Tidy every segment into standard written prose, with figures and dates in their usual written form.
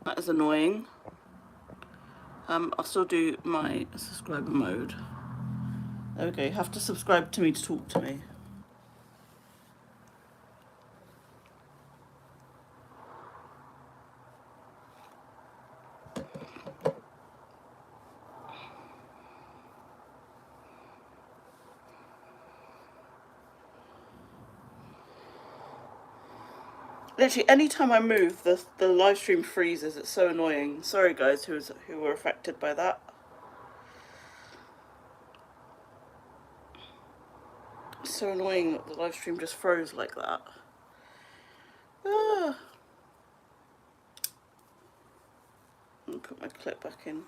That is annoying. I'll still do my subscriber mode. There we go. You have to subscribe to me to talk to me. Literally, anytime I move, the live stream freezes. It's so annoying. Sorry, guys, who were affected by that. It's so annoying that the live stream just froze like that. Ah. I'll put my clip back in.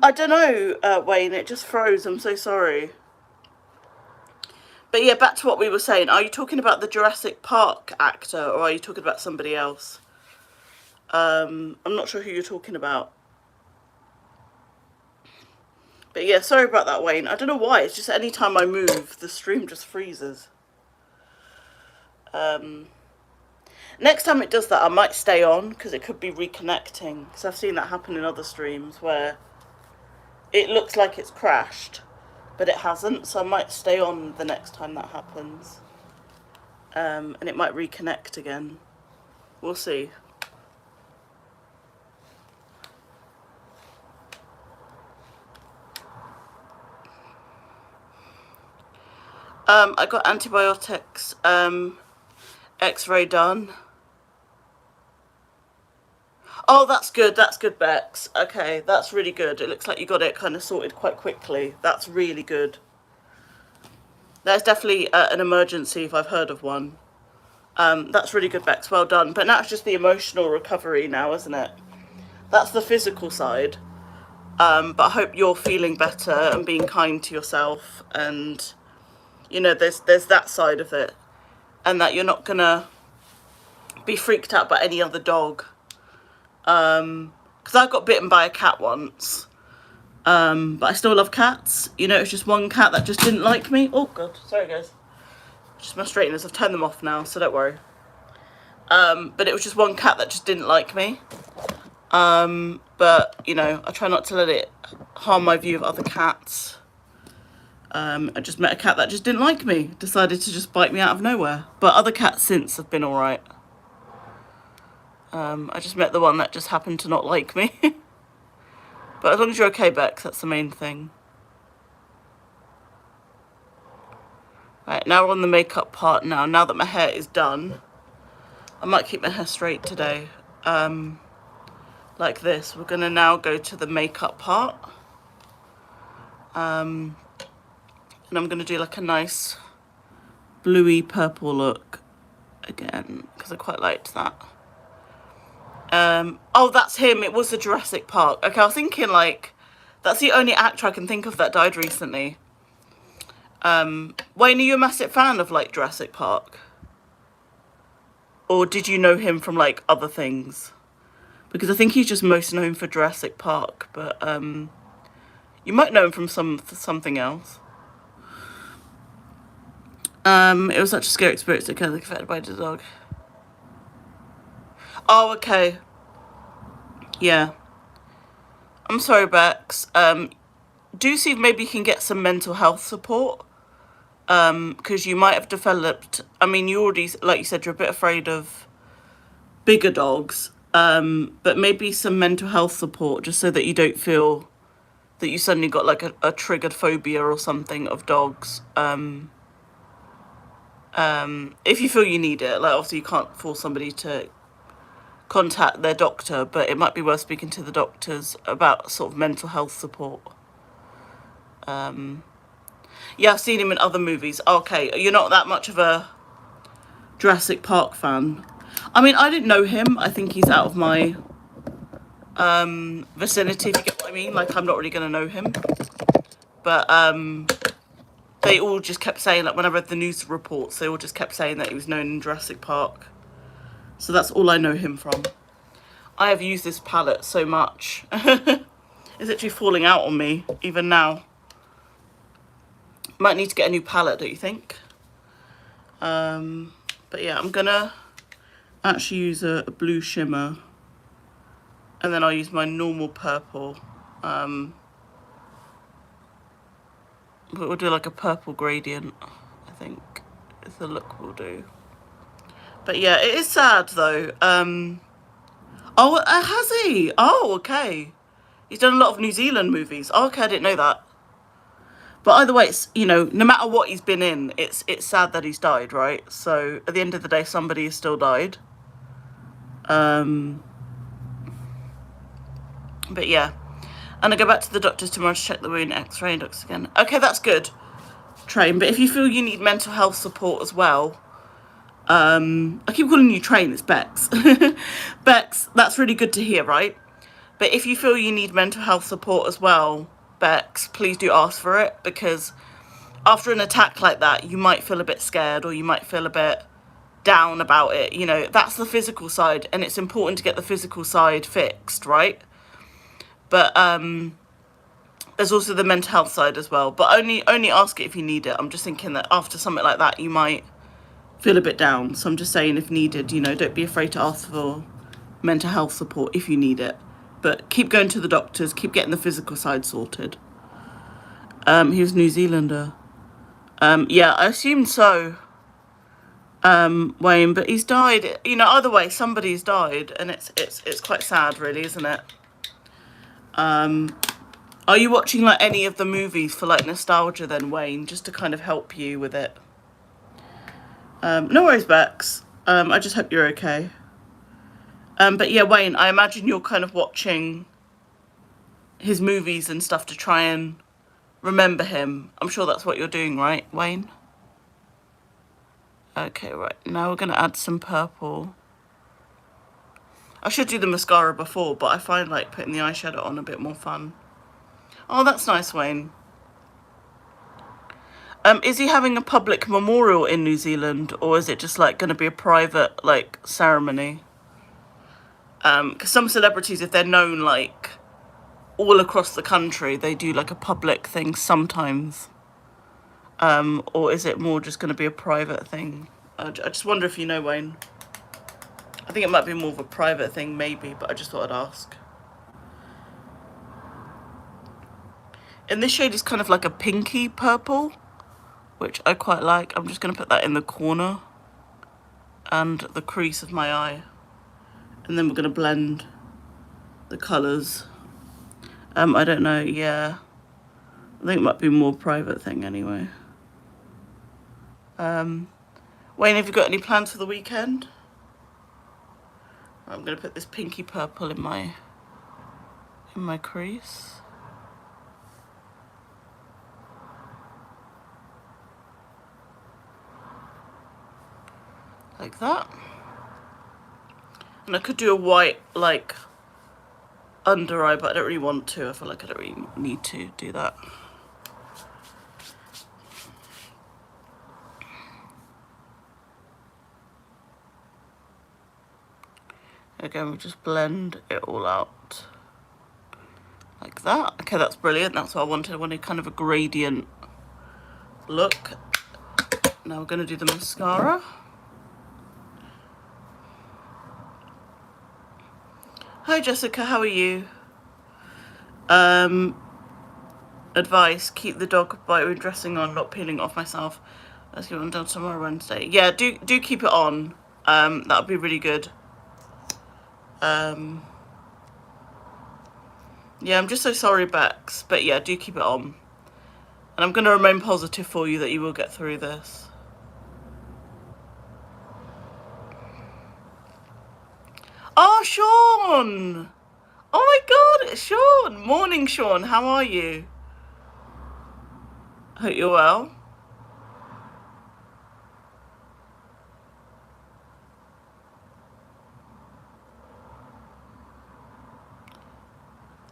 I don't know, Wayne, it just froze. I'm so sorry. But yeah, back to what we were saying. Are you talking about the Jurassic Park actor, or are you talking about somebody else? I'm not sure who you're talking about. But yeah, sorry about that, Wayne. I don't know why. It's just any time I move, the stream just freezes. Next time it does that, I might stay on, because it could be reconnecting. Because I've seen that happen in other streams where it looks like it's crashed, but it hasn't. So I might stay on the next time that happens. And it might reconnect again. We'll see. I got antibiotics, x-ray done. Oh, that's good, Bex. Okay, that's really good. It looks like you got it kind of sorted quite quickly. That's really good. There's definitely an emergency if I've heard of one. That's really good, Bex, well done. But now it's just the emotional recovery now, isn't it? That's the physical side. But I hope you're feeling better and being kind to yourself, and you know, there's that side of it, and that you're not gonna be freaked out by any other dog. Because I got bitten by a cat once, but I still love cats. You know, it's just one cat that just didn't like me. Oh god, sorry guys. Just my straighteners, I've turned them off now, so don't worry. But it was just one cat that just didn't like me. But you know, I try not to let it harm my view of other cats. I just met a cat that just didn't like me, decided to just bite me out of nowhere. But other cats since have been alright. I just met the one that just happened to not like me. But as long as you're okay, Bex, that's the main thing. Right, now we're on the makeup part now. Now that my hair is done, I might keep my hair straight today. Like this. We're going to now go to the makeup part. And I'm going to do like a nice bluey purple look again, because I quite liked that. Oh, that's him. It was the Jurassic Park. Okay, I was thinking like, that's the only actor I can think of that died recently. Wayne, are you a massive fan of like Jurassic Park? Or did you know him from like other things? Because I think he's just most known for Jurassic Park, but you might know him from something else. It was such a scary experience to get affected by the dog. Oh, okay. Yeah. I'm sorry, Bex. Do see if maybe you can get some mental health support. Because you might have developed... I mean, you already, like you said, you're a bit afraid of bigger dogs. But maybe some mental health support, just so that you don't feel that you suddenly got like a triggered phobia or something of dogs. If you feel you need it, like obviously you can't force somebody to contact their doctor, but it might be worth speaking to the doctors about sort of mental health support. Yeah, I've seen him in other movies. Okay, you're not that much of a Jurassic Park fan. I mean, I didn't know him. I think he's out of my vicinity, if you get what I mean. Like, I'm not really going to know him. But they all just kept saying, like, when I read the news reports, they all just kept saying that he was known in Jurassic Park. So that's all I know him from. I have used this palette so much. It's actually falling out on me, even now. Might need to get a new palette, don't you think? But yeah, I'm gonna actually use a blue shimmer, and then I'll use my normal purple. But we'll do like a purple gradient, I think, is the look we'll do. But yeah, it is sad though. Oh, has he? Oh, okay. He's done a lot of New Zealand movies. Oh, okay, I didn't know that. But either way, it's, you know, no matter what he's been in, it's sad that he's died, right? So at the end of the day, somebody has still died. But yeah. And I go back to the doctors tomorrow to check the wound, x-ray and docs again. Okay, that's good, Train. But if you feel you need mental health support as well, I keep calling you Train, it's Bex. Bex, that's really good to hear, right? But if you feel you need mental health support as well, Bex, please do ask for it, because after an attack like that, you might feel a bit scared, or you might feel a bit down about it. You know, that's the physical side, and it's important to get the physical side fixed, right? But there's also the mental health side as well. But only ask it if you need it. I'm just thinking that after something like that, you might feel a bit down. So I'm just saying, if needed, you know, don't be afraid to ask for mental health support if you need it. But keep going to the doctors, keep getting the physical side sorted. He was New Zealander. Yeah, I assumed so, Wayne, but he's died. You know, either way, somebody's died, and it's quite sad, really, isn't it? Are you watching like any of the movies for like nostalgia then, Wayne, just to kind of help you with it? No worries, Bex. I just hope you're okay. But yeah, Wayne, I imagine you're kind of watching his movies and stuff to try and remember him. I'm sure that's what you're doing, right, Wayne? Okay, right. Now we're going to add some purple. I should do the mascara before, but I find like putting the eyeshadow on a bit more fun. Oh, that's nice, Wayne. Is he having a public memorial in New Zealand, or is it just like going to be a private like ceremony? Because some celebrities, if they're known like all across the country, they do like a public thing sometimes. Or is it more just going to be a private thing? I just wonder if you know, Wayne. I think it might be more of a private thing, maybe, but I just thought I'd ask. And this shade is kind of like a pinky purple, which I quite like. I'm just going to put that in the corner and the crease of my eye. And then we're going to blend the colours. I don't know, yeah. I think it might be more private thing anyway. Wayne, have you got any plans for the weekend? I'm going to put this pinky purple in my crease. Like that. And I could do a white, like, under eye, but I don't really want to. I feel like I don't really need to do that. Again, we just blend it all out. Like that. Okay, that's brilliant. That's what I wanted. I wanted kind of a gradient look. Now we're going to do the mascara. Hi Jessica, how are you? Advice, keep the dog bite when dressing on, not peeling off myself. Let's get it done tomorrow, Wednesday. Yeah, do keep it on. That would be really good. Yeah, I'm just so sorry, Bex. But yeah, do keep it on. And I'm going to remain positive for you that you will get through this. Oh, Sean! Oh my God, it's Sean! Morning, Sean. How are you? Hope you're well.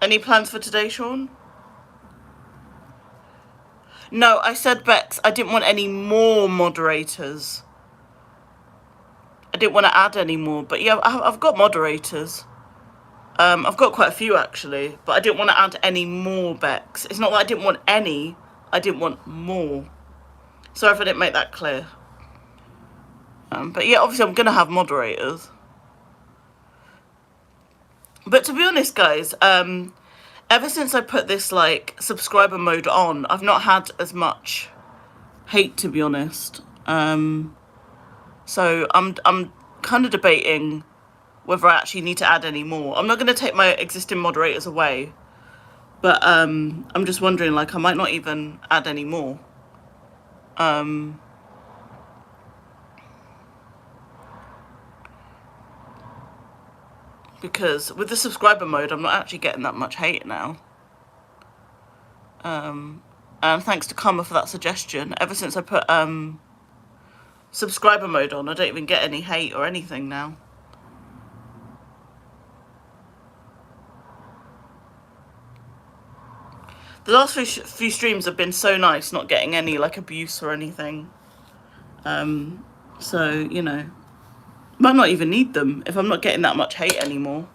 Any plans for today, Sean? No, I said, Bex, I didn't want any more moderators. I didn't want to add any more, but yeah, I've got moderators. I've got quite a few actually, but I didn't want to add any more, Bex. It's not that I didn't want any, I didn't want more. Sorry if I didn't make that clear. But yeah, obviously I'm going to have moderators. But to be honest, guys, ever since I put this, like, subscriber mode on, I've not had as much hate, to be honest. So I'm kind of debating whether I actually need to add any more. I'm not going to take my existing moderators away, but I'm just wondering, like, I might not even add any more. Because with the subscriber mode, I'm not actually getting that much hate now. And thanks to Karma for that suggestion. Ever since I put subscriber mode on, I don't even get any hate or anything now. The last few streams have been so nice, not getting any, like, abuse or anything. So, you know, might not even need them if I'm not getting that much hate anymore.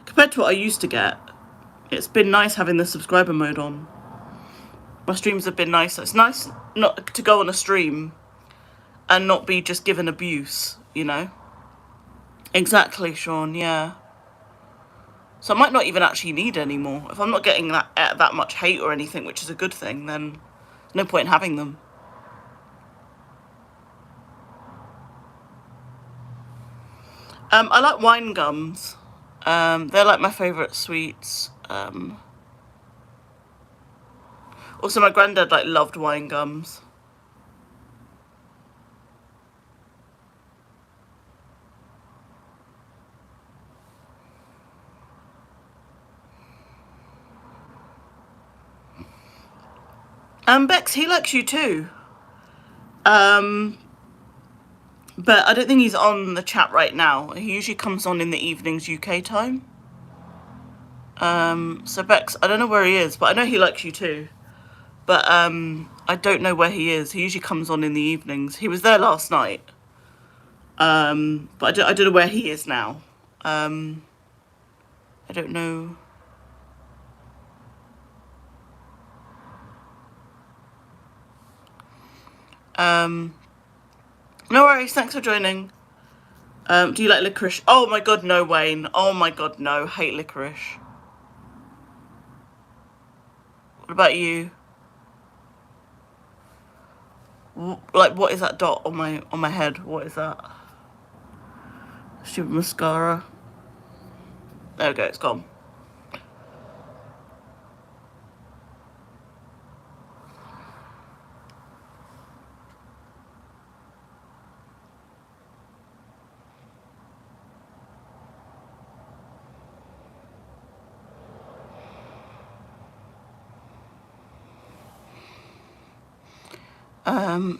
Compared to what I used to get, it's been nice having the subscriber mode on. My streams have been nice. It's nice not to go on a stream and not be just given abuse, you know? Exactly, Sean, yeah. So I might not even actually need any more. If I'm not getting that much hate or anything, which is a good thing, then there's no point in having them. I like wine gums. They're like my favourite sweets. Also, my granddad, like, loved wine gums. Bex, he likes you too. But I don't think he's on the chat right now. He usually comes on in the evenings UK time. So Bex, I don't know where he is, but I know he likes you too. But I don't know where he is. He usually comes on in the evenings. He was there last night. But I don't know where he is now. I don't know. No worries, thanks for joining. Do you like licorice? Oh my god, no, Wayne. Oh my god, no. Hate licorice. What about you? Like, what is that dot on my head? What is that? Stupid mascara. There we go, it's gone.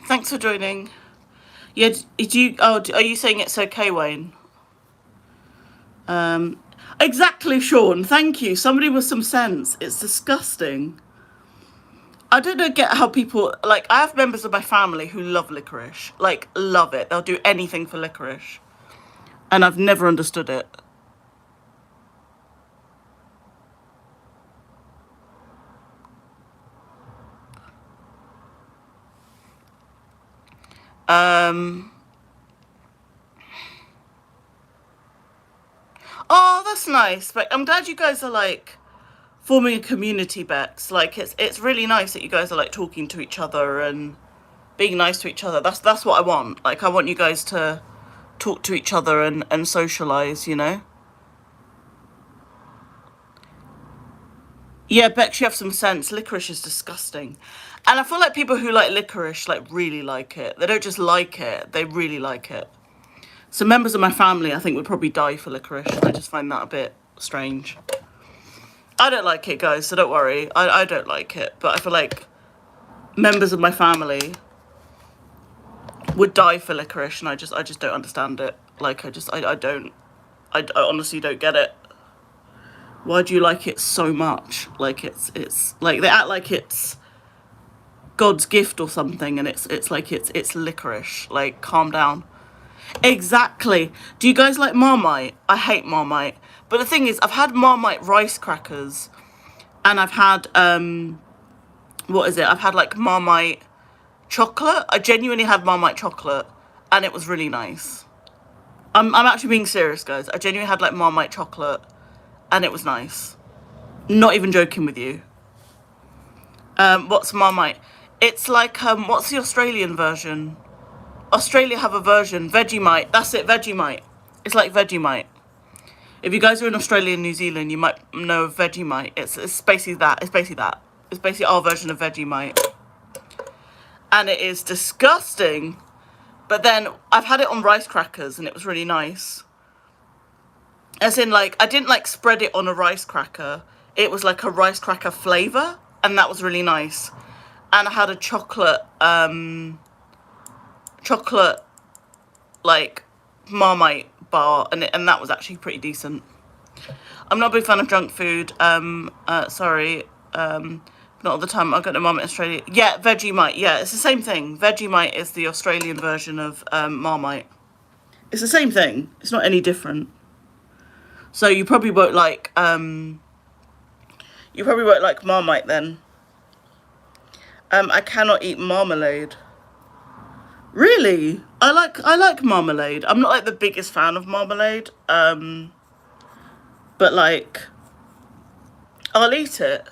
Thanks for joining. Yeah, are you saying it's okay, Wayne? Exactly, Sean. Thank you. Somebody with some sense. It's disgusting. I don't get how people, like, I have members of my family who love licorice. Like, love it. They'll do anything for licorice. And I've never understood it. Oh, that's nice. But I'm glad you guys are, like, forming a community, Bex. Like, it's really nice that you guys are, like, talking to each other and being nice to each other. That's what I want. Like, I want you guys to talk to each other and socialise, you know? Yeah, Bex, you have some sense. Licorice is disgusting. And I feel like people who like licorice, like, really like it. They don't just like it, they really like it. So members of my family, I think, would probably die for licorice. I just find that a bit strange. I don't like it, guys, so don't worry. I don't like it. But I feel like members of my family would die for licorice, and I just don't understand it. Like, I honestly don't get it. Why do you like it so much? Like, it's like they act like it's God's gift or something, and it's like it's licorice. Like, calm down. Exactly. Do you guys like Marmite? I hate Marmite. But the thing is, I've had Marmite rice crackers, and I've had what is it? I've had, like, Marmite chocolate. I genuinely had Marmite chocolate, and it was really nice. I'm actually being serious, guys. I genuinely had like Marmite chocolate, and it was nice. Not even joking with you. What's Marmite? It's like what's the Australian version? Australia have a version, Vegemite. That's it, Vegemite. It's like Vegemite. If you guys are in Australia and New Zealand, you might know of Vegemite. It's basically that. It's basically that. It's basically our version of Vegemite. And it is disgusting. But then I've had it on rice crackers and it was really nice. As in, like, I didn't like spread it on a rice cracker. It was like a rice cracker flavour, and that was really nice. And I had a chocolate like Marmite bar, and that was actually pretty decent. I'm not a big fan of junk food. Sorry. Not all the time. I'll go to Mum in Australia. Yeah, Vegemite. Yeah, it's the same thing. Vegemite is the Australian version of Marmite. It's the same thing. It's not any different. So you probably won't like Marmite then. I cannot eat marmalade. Really? I like marmalade. I'm not like the biggest fan of marmalade. But like I'll eat it.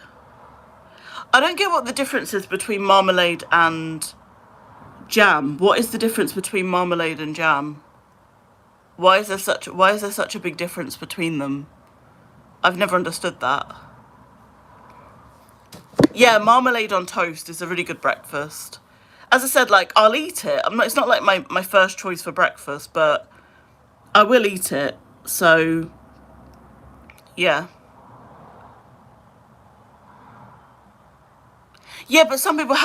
I don't get what the difference is between marmalade and jam. What is the difference between marmalade and jam? Why is there such a big difference between them? I've never understood that. Yeah, marmalade on toast is a really good breakfast. As I said, like, I'll eat it. It's not like my first choice for breakfast, but I will eat it. So, yeah. Yeah, but some people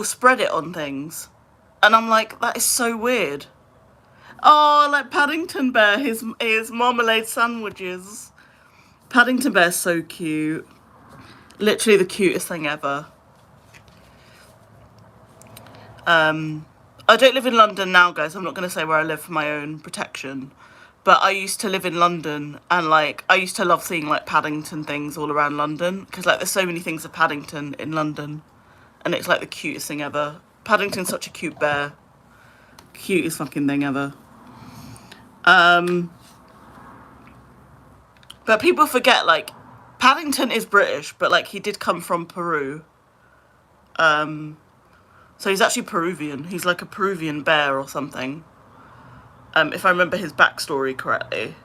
spread it on things. And I'm like, that is so weird. Oh, like Paddington Bear, his marmalade sandwiches. Paddington Bear's so cute. Literally the cutest thing ever. I don't live in London now, guys. I'm not going to say where I live for my own protection. But I used to live in London, and like I used to love seeing like Paddington things all around London, because like there's so many things of Paddington in London, and it's like the cutest thing ever. Paddington's such a cute bear. Cutest fucking thing ever. But people forget, like, Paddington is British, but like he did come from Peru. So he's actually Peruvian. He's like a Peruvian bear or something. If I remember his backstory correctly.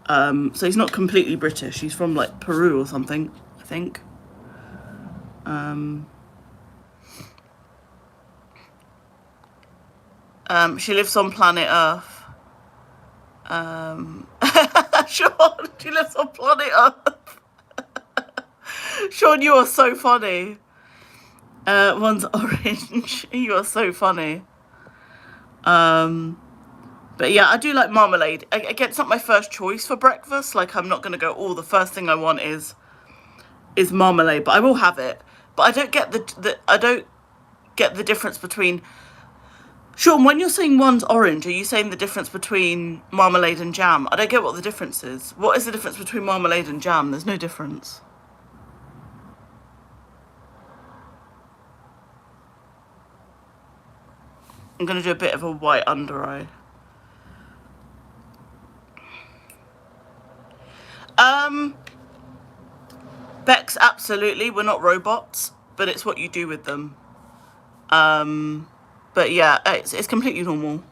So he's not completely British. He's from like Peru or something, I think. She lives on planet Earth. Sean, she lives on planet Earth. Sean, you are so funny. One's orange. You are so funny. But yeah, I do like marmalade. Again, it's not my first choice for breakfast. Like, I'm not going to go, oh, the first thing I want is marmalade, but I will have it. But I don't get the difference between... Sean, when you're saying one's orange, are you saying the difference between marmalade and jam? I don't get what the difference is. What is the difference between marmalade and jam? There's no difference. I'm going to do a bit of a white under eye. Bex, absolutely. We're not robots, but it's what you do with them. But yeah, it's completely normal.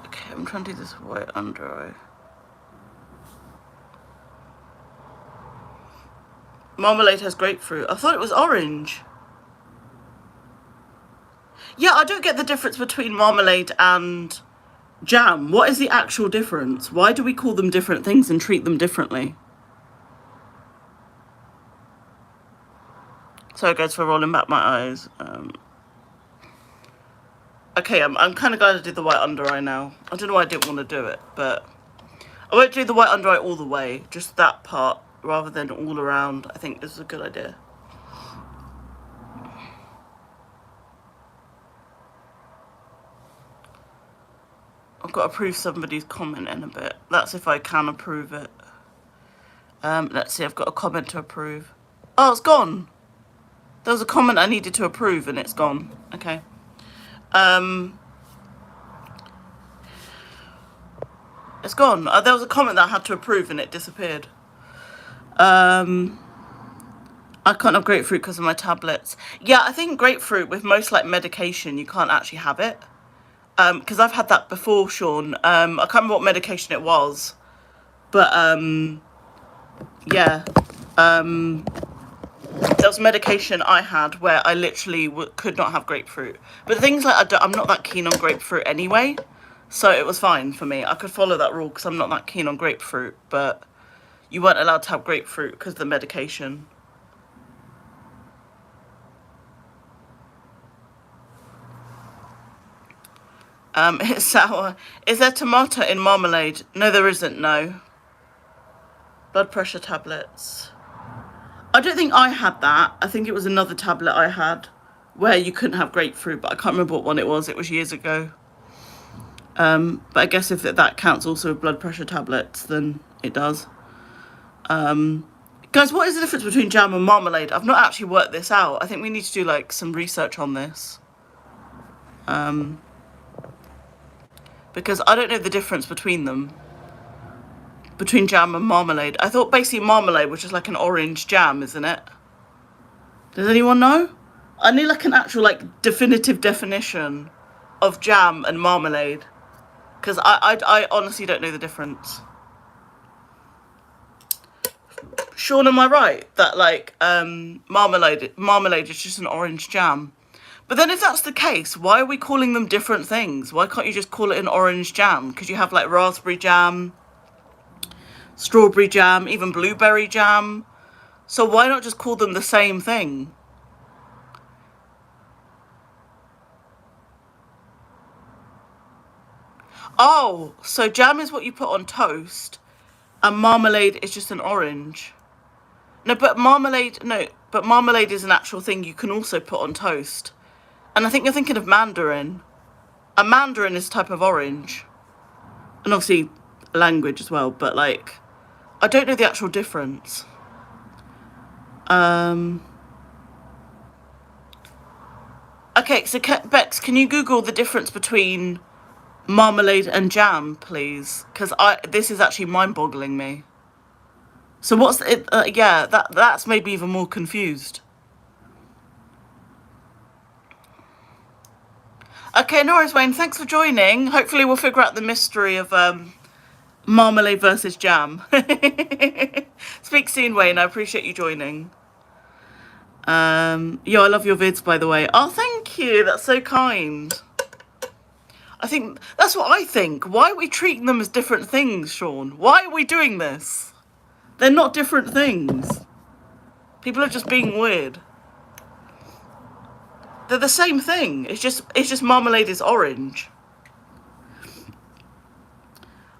Okay, I'm trying to do this white under eye. Marmalade has grapefruit. I thought it was orange. Yeah, I don't get the difference between marmalade and jam. What is the actual difference? Why do we call them different things and treat them differently? Sorry guys for rolling back my eyes. Okay, I'm kind of glad I did the white under eye now. I don't know why I didn't want to do it, but I won't do the white under eye all the way. Just that part rather than all around. I think this is a good idea. I've got to approve somebody's comment in a bit. That's if I can approve it. Let's see, I've got a comment to approve. Oh, it's gone. There was a comment I needed to approve and it's gone. Okay. It's gone. There was a comment that I had to approve and it disappeared. I can't have grapefruit because of my tablets. Yeah, I think grapefruit with most like medication, you can't actually have it. Because I've had that before, Sean. I can't remember what medication it was. But, yeah. There was medication I had where I literally could not have grapefruit. But the thing's like, I'm not that keen on grapefruit anyway. So it was fine for me. I could follow that rule because I'm not that keen on grapefruit. But you weren't allowed to have grapefruit because of the medication. It's sour. Is there tomato in marmalade? No, there isn't, no. Blood pressure tablets. I don't think I had that. I think it was another tablet I had where you couldn't have grapefruit, but I can't remember what one it was. It was years ago. But I guess if that counts also with blood pressure tablets, then it does. Guys, what is the difference between jam and marmalade? I've not actually worked this out. I think we need to do like some research on this. Because I don't know the difference between them. Between jam and marmalade. I thought basically marmalade was just like an orange jam, isn't it? Does anyone know? I need like an actual like definitive definition of jam and marmalade. Because I honestly don't know the difference. Sean, am I right? That like marmalade is just an orange jam. But then if that's the case, why are we calling them different things? Why can't you just call it an orange jam? Because you have like raspberry jam, strawberry jam, even blueberry jam. So why not just call them the same thing? Oh, so jam is what you put on toast and marmalade is just an orange. No, but marmalade is an actual thing you can also put on toast. And I think you're thinking of mandarin. A mandarin is a type of orange. And obviously language as well, but like, I don't know the actual difference. Okay, so Bex, can you Google the difference between marmalade and jam, please? Because this is actually mind-boggling me. So what's it? Yeah, that's made me even more confused. Okay, no worries, Wayne. Thanks for joining. Hopefully we'll figure out the mystery of marmalade versus jam. Speak soon, Wayne. I appreciate you joining. Yeah, I love your vids, by the way. Oh, thank you. That's so kind. I think that's what I think. Why are we treating them as different things, Sean? Why are we doing this? They're not different things. People are just being weird. They're the same thing. It's just marmalade is orange.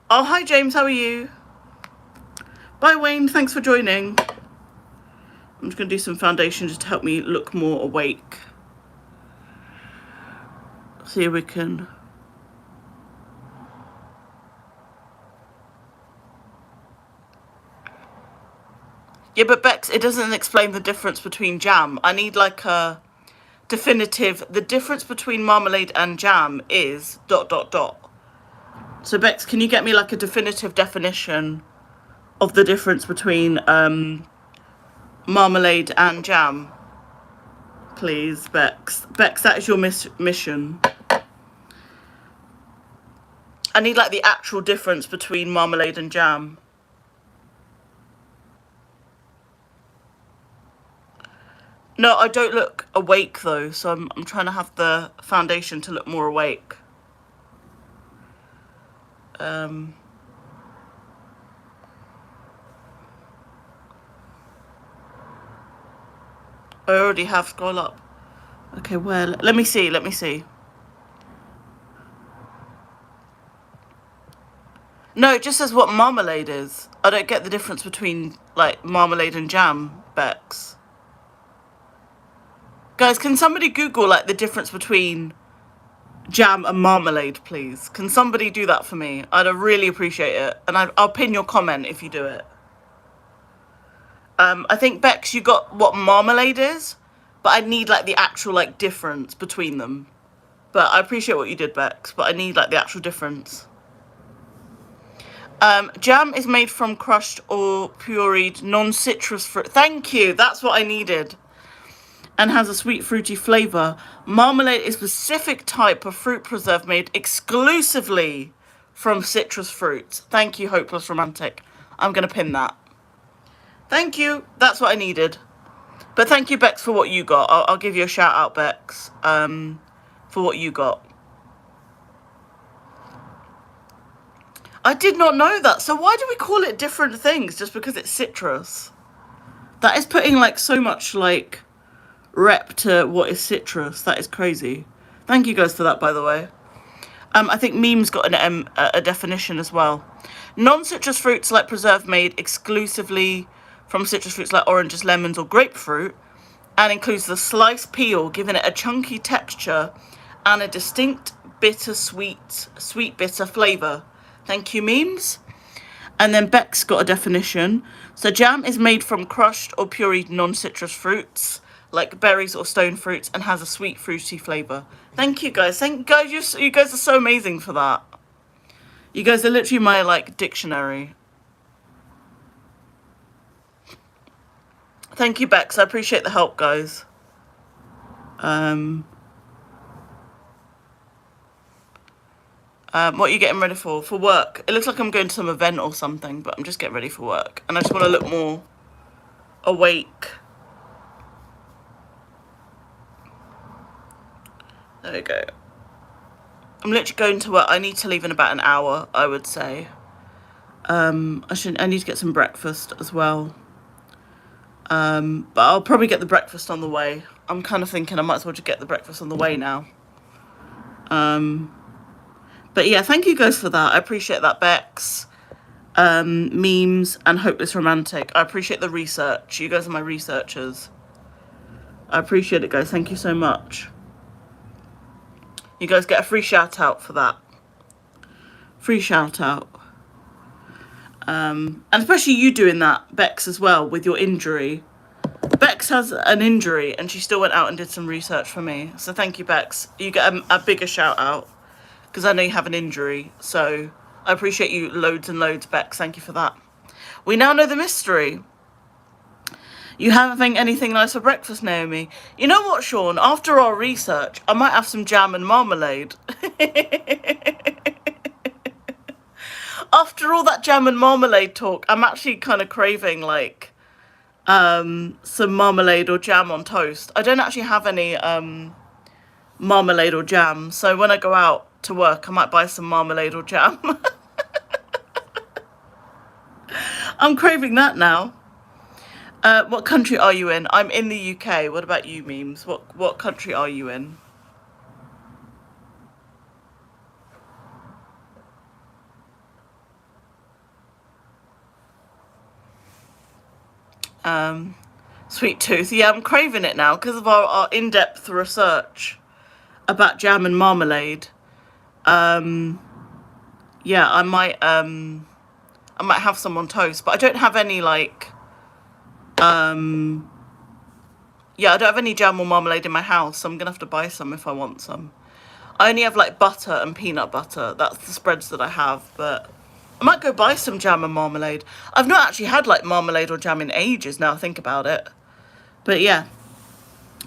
Oh, hi James, how are you? Bye Wayne, thanks for joining. I'm just going to do some foundation just to help me look more awake. See if we can... Yeah, but Bex, it doesn't explain the difference between jam. I need like a definitive... The difference between marmalade and jam is ... So Bex, can you get me like a definitive definition of the difference between marmalade and jam? Please, Bex. Bex, that is your mission. I need like the actual difference between marmalade and jam. No, I don't look awake though, so I'm trying to have the foundation to look more awake. I already have. Scroll up. Okay, where? Let me see. No, it just says what marmalade is. I don't get the difference between like marmalade and jam, Bex. Guys, can somebody Google like the difference between jam and marmalade, please. Can somebody do that for me? I'd really appreciate it. And I'll pin your comment if you do it. I think, Bex, you got what marmalade is, but I need like the actual like difference between them. But I appreciate what you did, Bex, but I need like the actual difference. Jam is made from crushed or pureed non-citrus fruit. Thank you, that's what I needed. And has a sweet fruity flavour. Marmalade is a specific type of fruit preserve made exclusively from citrus fruits. Thank you, Hopeless Romantic. I'm going to pin that. Thank you, that's what I needed. But thank you, Bex, for what you got. I'll give you a shout out, Bex, for what you got. I did not know that. So why do we call it different things just because it's citrus? That is putting like so much like rep to what is citrus. That is crazy. Thank you guys for that, by the way. I think Meme's got a definition as well. Non-citrus fruits like preserve made exclusively from citrus fruits like oranges, lemons or grapefruit, and includes the sliced peel, giving it a chunky texture and a distinct bitter sweet bitter flavour. Thank you, Memes. And then Beck's got a definition. So jam is made from crushed or pureed non-citrus fruits like berries or stone fruits and has a sweet fruity flavour. Thank you guys. Thank guys. You guys are so amazing for that. You guys are literally my like dictionary. Thank you, Bex. I appreciate the help, guys. What are you getting ready for? For work. It looks like I'm going to some event or something, but I'm just getting ready for work. And I just want to look more awake. There we go. I'm literally going to work. I need to leave in about an hour, I would say. I need to get some breakfast as well. But I'll probably get the breakfast on the way. I'm kind of thinking I might as well just get the breakfast on the way now. But yeah, thank you guys for that. I appreciate that, Bex, Memes, and Hopeless Romantic. I appreciate the research. You guys are my researchers. I appreciate it, guys. Thank you so much. You guys get a free shout out for that. Free shout out. And especially you doing that, Bex, as well, with your injury. Bex has an injury and she still went out and did some research for me. So thank you, Bex. You get a bigger shout out because I know you have an injury. So I appreciate you loads and loads, Bex. Thank you for that. We now know the mystery. You having anything nice for breakfast, Naomi? You know what, Sean? After our research, I might have some jam and marmalade. After all that jam and marmalade talk, I'm actually kind of craving, like, some marmalade or jam on toast. I don't actually have any marmalade or jam, so when I go out to work, I might buy some marmalade or jam. I'm craving that now. What country are you in? I'm in the UK. What about you, Memes? What country are you in? Sweet tooth. Yeah, I'm craving it now because of our in-depth research about jam and marmalade. Yeah, I might have some on toast, but I don't have any like yeah, I don't have any jam or marmalade in my house, so I'm gonna have to buy some if I want some. I only have like butter and peanut butter. That's the spreads that I have, but I might go buy some jam and marmalade. I've not actually had like marmalade or jam in ages now I think about it. But yeah.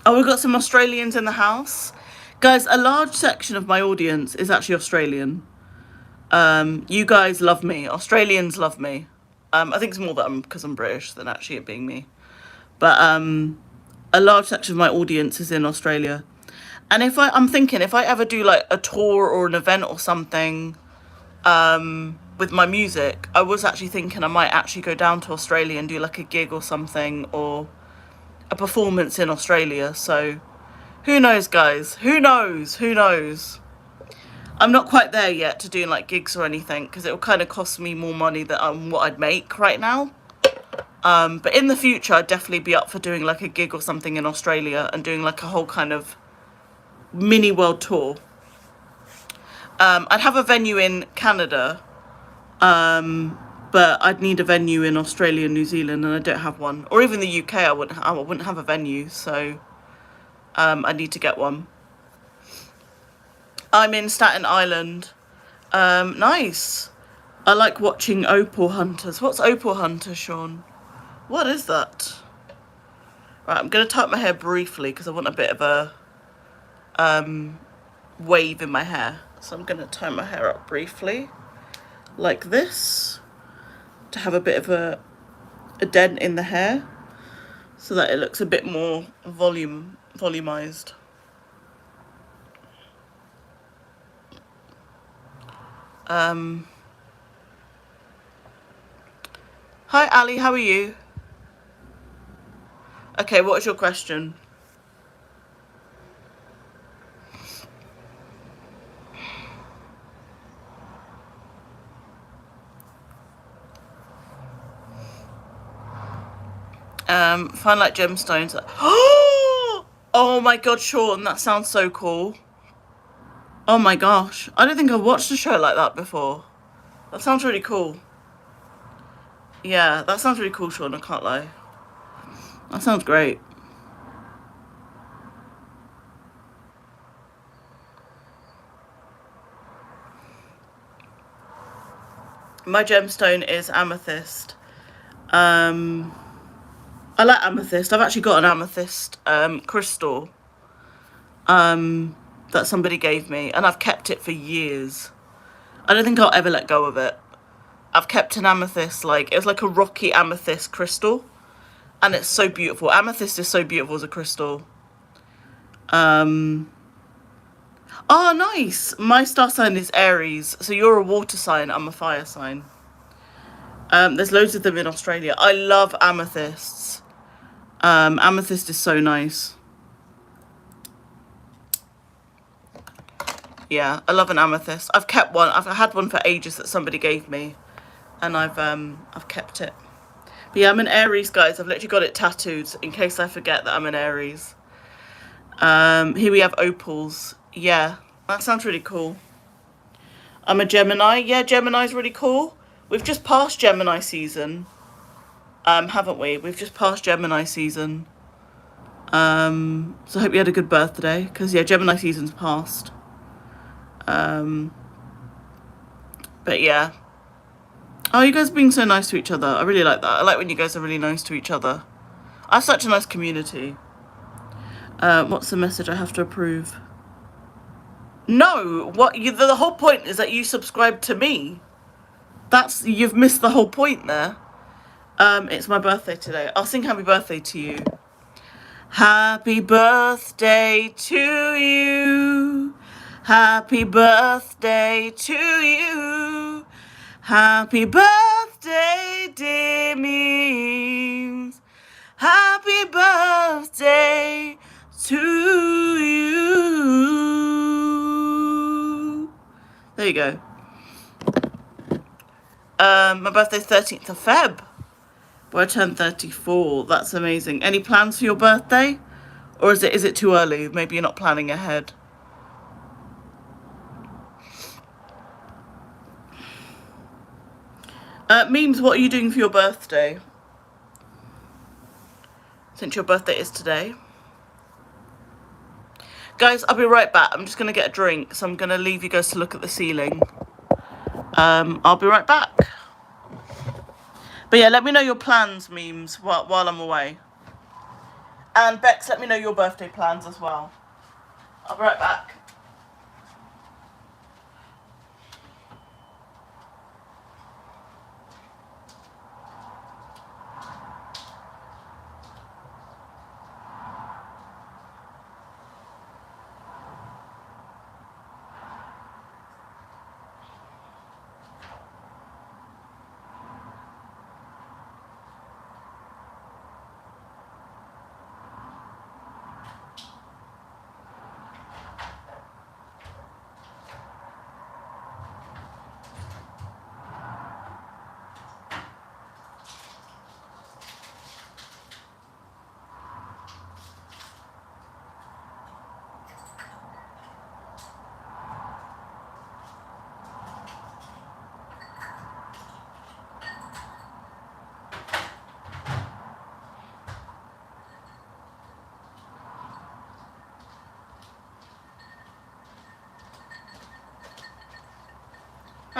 Oh, we've got some Australians in the house. Guys, a large section of my audience is actually Australian. You guys love me. Australians love me. I think it's more that because I'm British than actually it being me. But a large section of my audience is in Australia. And I'm thinking if I ever do like a tour or an event or something with my music, I was actually thinking I might actually go down to Australia and do like a gig or something or a performance in Australia. So who knows, guys? Who knows? Who knows? I'm not quite there yet to doing like gigs or anything because it will kind of cost me more money than what I'd make right now. But in the future, I'd definitely be up for doing like a gig or something in Australia and doing like a whole kind of mini world tour. I'd have a venue in Canada, but I'd need a venue in Australia and New Zealand, and I don't have one. Or even the UK, I wouldn't have a venue, so I need to get one. I'm in Staten Island. Nice. I like watching opal hunters. What's opal hunter, Sean? What is that? Right, I'm going to tie up my hair briefly because I want a bit of a wave in my hair. So I'm going to tie my hair up briefly, like this, to have a bit of a dent in the hair, so that it looks a bit more volumized. Hi Ali, how are you? Okay, what is your question? Find like gemstones. Oh my god, Sean, that sounds so cool. Oh my gosh, I don't think I've watched a show like that before. That sounds really cool. Yeah, that sounds really cool, Sean, I can't lie. That sounds great. My gemstone is amethyst. I like amethyst. I've actually got an amethyst crystal that somebody gave me, and I've kept it for years. I don't think I'll ever let go of it. I've kept an amethyst, like, it was like a rocky amethyst crystal, and it's so beautiful. Amethyst is so beautiful as a crystal. Oh, nice. My star sign is Aries, so you're a water sign, I'm a fire sign. There's loads of them in Australia. I love amethysts. Amethyst is so nice. Yeah, I love an amethyst. I've kept one. I've had one for ages that somebody gave me, and I've kept it. But yeah, I'm an Aries, guys. I've literally got it tattooed in case I forget that I'm an Aries. Here we have opals. Yeah, that sounds really cool. I'm a Gemini. Yeah, Gemini's really cool. We've just passed Gemini season, haven't we? We've just passed Gemini season. So I hope you had a good birthday, because yeah, Gemini season's passed. But yeah. Oh, you guys are being so nice to each other. I really like that. I like when you guys are really nice to each other. I have such a nice community. What's the message I have to approve? No, the whole point is that you subscribe to me. You've missed the whole point there. It's my birthday today. I'll sing happy birthday to you. Happy birthday to you. Happy birthday to you. Happy birthday, dear Memes. Happy birthday to you. There you go. My birthday's 13th of Feb. Well, I turned 34. That's amazing. Any plans for your birthday? Or is it too early? Maybe you're not planning ahead. Memes, what are you doing for your birthday? Since your birthday is today. Guys, I'll be right back. I'm just going to get a drink, so I'm going to leave you guys to look at the ceiling. I'll be right back. But yeah, let me know your plans, Memes, while I'm away. And Bex, let me know your birthday plans as well. I'll be right back.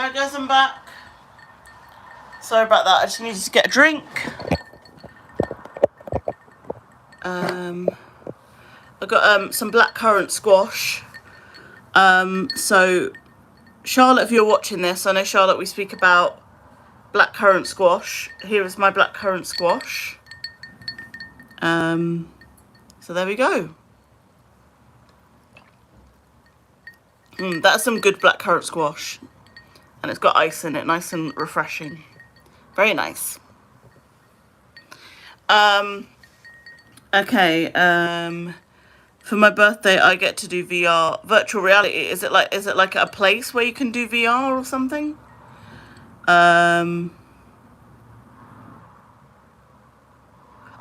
Hi guys, I'm back. Sorry about that, I just needed to get a drink. I got some blackcurrant squash. So Charlotte, if you're watching this, I know Charlotte, we speak about blackcurrant squash. Here is my blackcurrant squash. So there we go. That's some good blackcurrant squash. And it's got ice in it, nice and refreshing. Very nice. Okay, for my birthday I get to do VR, virtual reality. Is it like a place where you can do VR or something?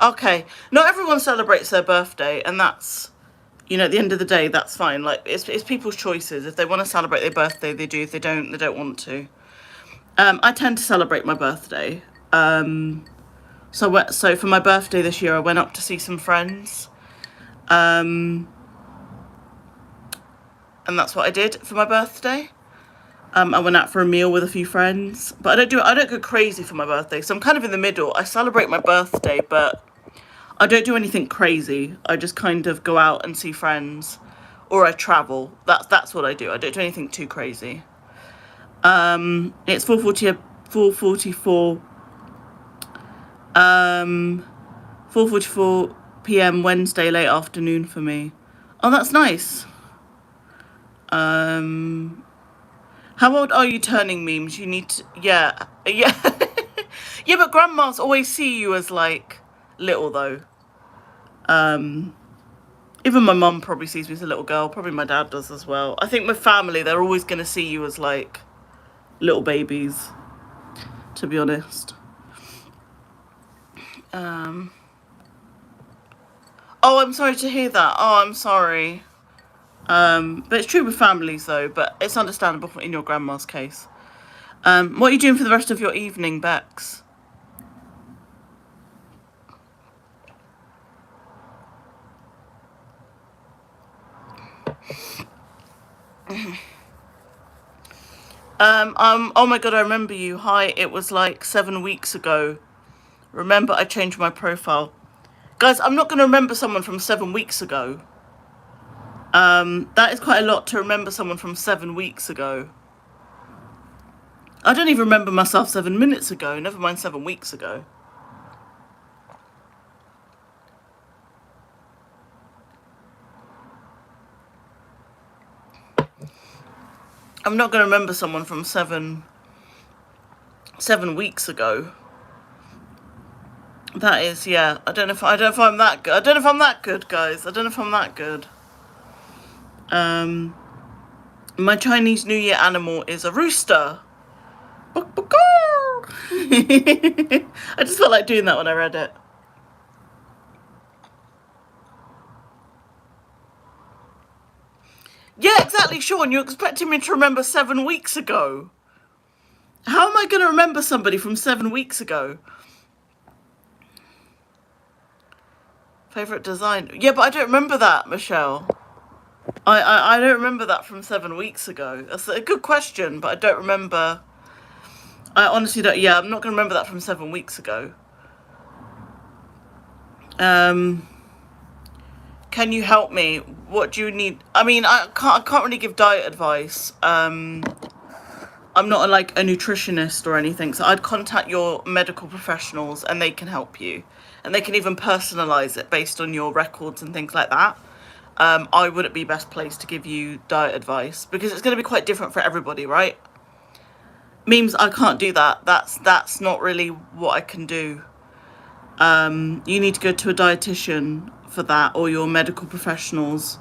Okay, not everyone celebrates their birthday, and that's, you know, at the end of the day, that's fine. Like, it's people's choices. If they want to celebrate their birthday, they do. If they don't want to. I tend to celebrate my birthday. So for my birthday this year, I went up to see some friends. And that's what I did for my birthday. I went out for a meal with a few friends, but I don't go crazy for my birthday. So I'm kind of in the middle. I celebrate my birthday, but I don't do anything crazy. I just kind of go out and see friends, or I travel. That's what I do. I don't do anything too crazy. It's 4:44 p.m. Wednesday late afternoon for me. Oh, that's nice. How old are you turning, memes? You need to, yeah. Yeah, but grandmas always see you as like little though. Even my mum probably sees me as a little girl. Probably my dad does as well. I think my family, they're always going to see you as like little babies, to be honest. Oh, I'm sorry to hear that. Oh, I'm sorry. But it's true with families though, but it's understandable in your grandma's case. What are you doing for the rest of your evening, Bex? Oh my god, I remember you. Hi, it was like 7 weeks ago. Remember, I changed my profile. Guys, I'm not going to remember someone from 7 weeks ago. That is quite a lot to remember someone from 7 weeks ago. I don't even remember myself 7 minutes ago, never mind 7 weeks ago. I'm not going to remember someone from seven weeks ago. That is, yeah. I don't know if I'm that good. I don't know if I'm that good, guys. I don't know if I'm that good. My Chinese New Year animal is a rooster. I just felt like doing that when I read it. Yeah, exactly, Sean. You're expecting me to remember 7 weeks ago. How am I going to remember somebody from 7 weeks ago? Favourite design? Yeah, but I don't remember that, Michelle. I don't remember that from 7 weeks ago. That's a good question, but I don't remember. I honestly don't. Yeah, I'm not going to remember that from 7 weeks ago. Can you help me? What do you need? I mean, I can't really give diet advice. I'm not like a nutritionist or anything, so I'd contact your medical professionals and they can help you. And they can even personalise it based on your records and things like that. I wouldn't be best placed to give you diet advice because it's going to be quite different for everybody, right? Memes, I can't do that. That's not really what I can do. You need to go to a dietitian for that or your medical professionals.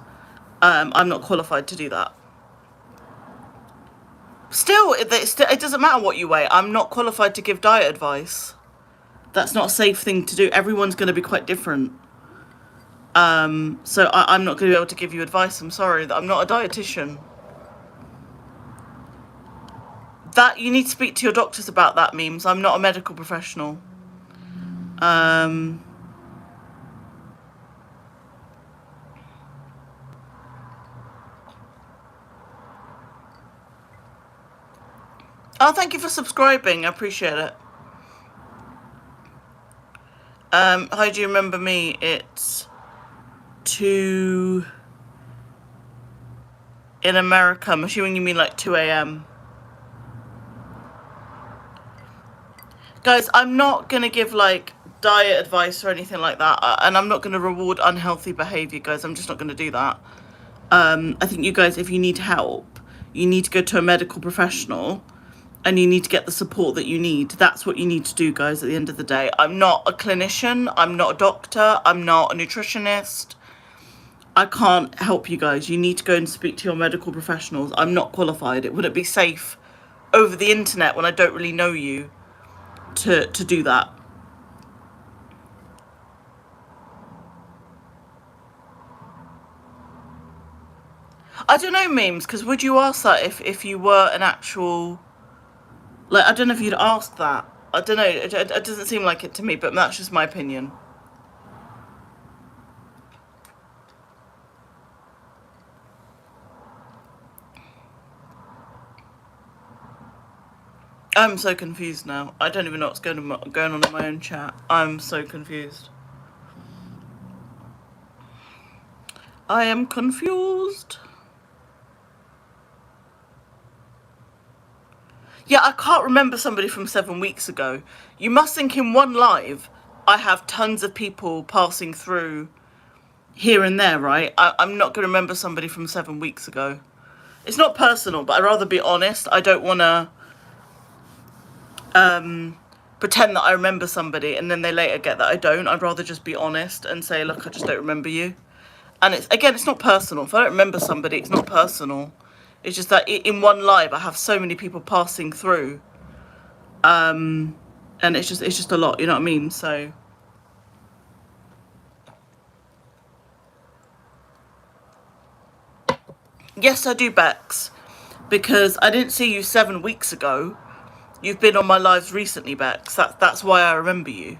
I'm not qualified to do that. Still, it doesn't matter what you weigh. I'm not qualified to give diet advice. That's not a safe thing to do. Everyone's going to be quite different. So I'm not going to be able to give you advice. I'm sorry that I'm not a dietitian. That you need to speak to your doctors about that, memes. I'm not a medical professional. Oh, thank you for subscribing. I appreciate it. How do you remember me? It's 2 in America. I'm assuming you mean like 2 a.m. Guys, I'm not going to give like diet advice or anything like that. And I'm not going to reward unhealthy behavior, guys. I'm just not going to do that. I think you guys, if you need help, you need to go to a medical professional and you need to get the support that you need. That's what you need to do, guys, at the end of the day. I'm not a clinician. I'm not a doctor. I'm not a nutritionist. I can't help you guys. You need to go and speak to your medical professionals. I'm not qualified. It wouldn't be safe over the internet when I don't really know you to do that. I don't know, memes, because would you ask that if you were an actual... Like, I don't know if you'd ask that. I don't know. It doesn't seem like it to me, but that's just my opinion. I'm so confused now. I don't even know what's going on in my own chat. I'm so confused. I am confused. Yeah, I can't remember somebody from 7 weeks ago. You must think in one live, I have tons of people passing through here and there, right? I'm not going to remember somebody from 7 weeks ago. It's not personal, but I'd rather be honest. I don't want to pretend that I remember somebody and then they later get that I don't. I'd rather just be honest and say, look, I just don't remember you. And it's not personal. If I don't remember somebody, it's not personal. It's just that in one live, I have so many people passing through. And it's just a lot, you know what I mean? So... Yes, I do, Bex. Because I didn't see you 7 weeks ago. You've been on my lives recently, Bex. That's why I remember you.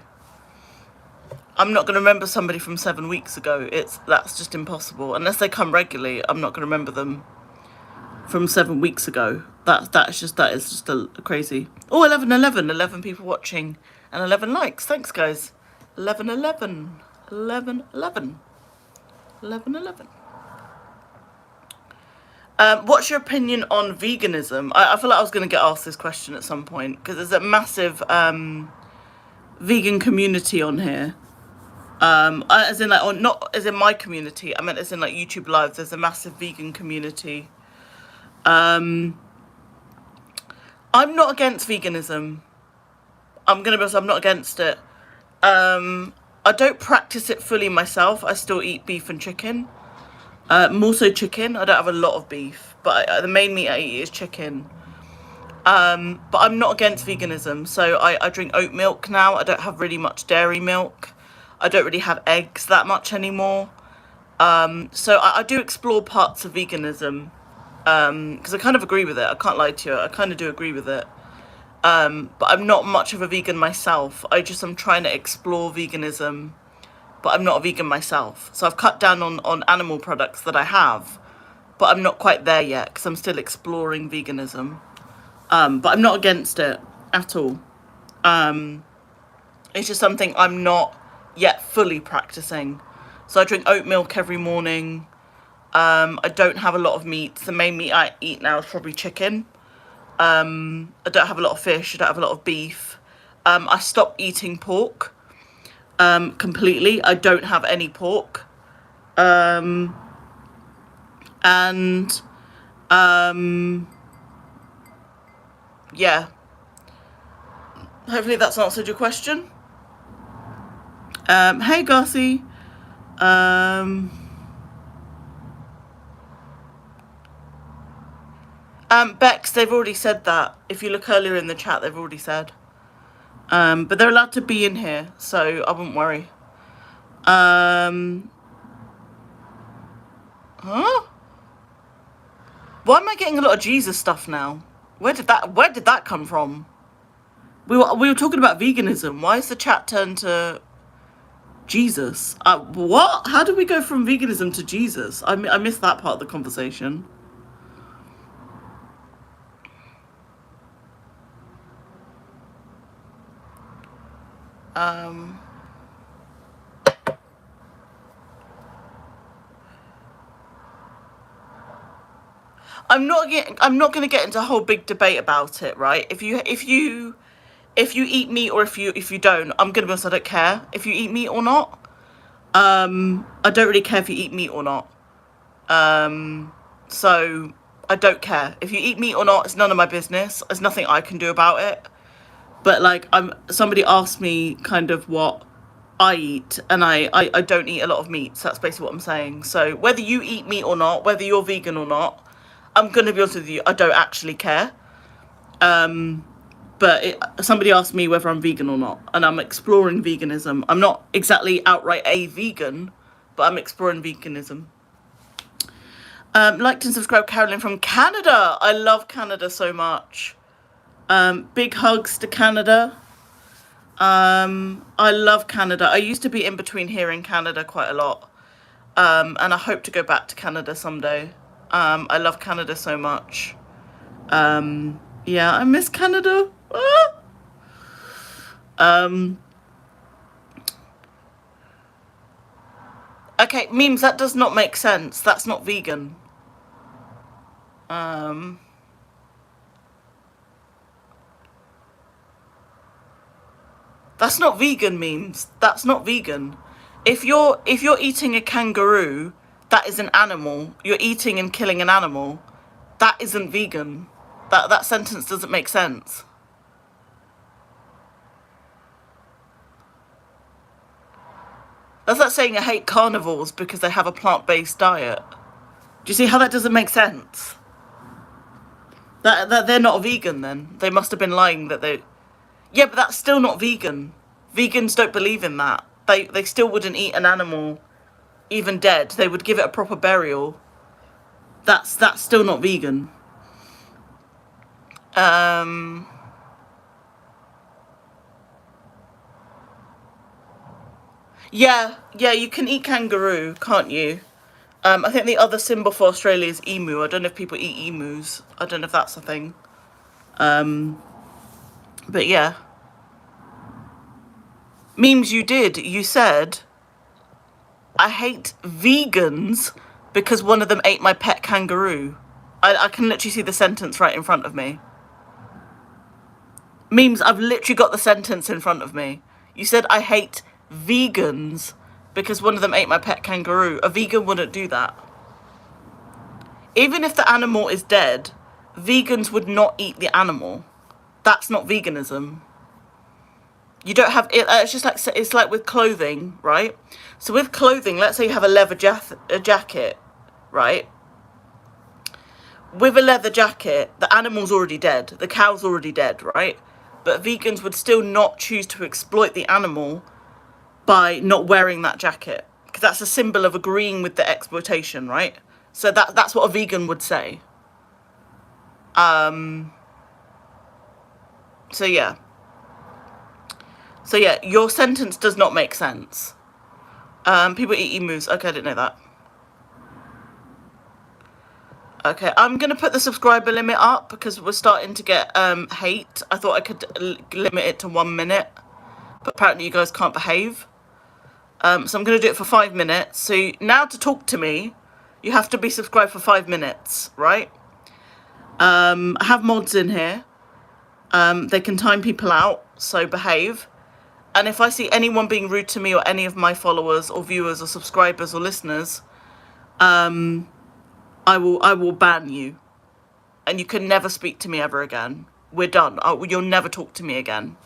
I'm not going to remember somebody from 7 weeks ago. That's just impossible. Unless they come regularly, I'm not going to remember them from 7 weeks ago. That is just a crazy. Oh, 11 people watching and 11 likes. Thanks, guys. 11. What's your opinion on veganism? I feel like I was going to get asked this question at some point because there's a massive vegan community on here. As in like, or not as in my community. I meant as in like YouTube Live. There's a massive vegan community. I'm not against veganism. I'm gonna be honest, I'm not against it. I don't practice it fully myself. I still eat beef and chicken. More so chicken. I don't have a lot of beef, but the main meat I eat is chicken. But I'm not against veganism. So I drink oat milk now. I don't have really much dairy milk. I don't really have eggs that much anymore. So I do explore parts of veganism. Because I kind of agree with it. I can't lie to you. I kind of do agree with it. But I'm not much of a vegan myself. I'm trying to explore veganism, but I'm not a vegan myself. So I've cut down on animal products that I have, but I'm not quite there yet because I'm still exploring veganism. But I'm not against it at all. It's just something I'm not yet fully practicing. So I drink oat milk every morning. I don't have a lot of meat. The main meat I eat now is probably chicken. I don't have a lot of fish. I don't have a lot of beef. I stopped eating pork completely. I don't have any pork. Yeah. Hopefully that's answered your question. Hey, Gussie. Bex, they've already said that. If you look earlier in the chat, they've already said. But they're allowed to be in here, so I wouldn't worry. Huh? Why am I getting a lot of Jesus stuff now? Where did that come from? We were talking about veganism. Why is the chat turned to Jesus? What? How did we go from veganism to Jesus? I missed that part of the conversation. Um, I'm not going to get into a whole big debate about it, right? If you eat meat or if you don't, I'm going to be honest, I don't care if you eat meat or not. I don't really care if you eat meat or not. So I don't care if you eat meat or not. It's none of my business. There's nothing I can do about it. But like, somebody asked me kind of what I eat, and I don't eat a lot of meat. So that's basically what I'm saying. So whether you eat meat or not, whether you're vegan or not, I'm going to be honest with you, I don't actually care. But somebody asked me whether I'm vegan or not, and I'm exploring veganism. I'm not exactly outright a vegan, but I'm exploring veganism. Liked and subscribed Carolyn from Canada. I love Canada so much. Big hugs to Canada. I love Canada. I used to be in between here and Canada quite a lot. And I hope to go back to Canada someday. I love Canada so much. Yeah, I miss Canada. Okay, memes, that does not make sense. That's not vegan. That's not vegan, memes. That's not vegan. If you're eating a kangaroo, that is an animal. You're eating and killing an animal. That isn't vegan. That sentence doesn't make sense. That's like saying I hate carnivores because they have a plant-based diet. Do you see how that doesn't make sense? That they're not a vegan then. They must have been lying that they... Yeah, but that's still not vegan. Vegans don't believe in that. They still wouldn't eat an animal even dead. They would give it a proper burial. That's still not vegan. Yeah, you can eat kangaroo, can't you? I think the other symbol for Australia is emu. I don't know if people eat emus. I don't know if that's a thing. But yeah. Memes, you did. You said, I hate vegans because one of them ate my pet kangaroo. I can literally see the sentence right in front of me. Memes, I've literally got the sentence in front of me. You said, I hate vegans because one of them ate my pet kangaroo. A vegan wouldn't do that. Even if the animal is dead, vegans would not eat the animal. That's not veganism. You don't have it. It's just like, it's like with clothing, right? So with clothing, let's say you have a leather jacket, right? With a leather jacket, the animal's already dead. The cow's already dead, right? But vegans would still not choose to exploit the animal by not wearing that jacket, because that's a symbol of agreeing with the exploitation, right? So that's what a vegan would say. So yeah, your sentence does not make sense. People eat emus. Okay, I didn't know that. Okay, I'm going to put the subscriber limit up because we're starting to get hate. I thought I could limit it to 1 minute, but apparently you guys can't behave. So I'm going to do it for 5 minutes. So now to talk to me, you have to be subscribed for 5 minutes, right? I have mods in here. They can time people out, so behave. And if I see anyone being rude to me or any of my followers or viewers or subscribers or listeners, I will ban you, and you can never speak to me ever again. We're done. You'll never talk to me again.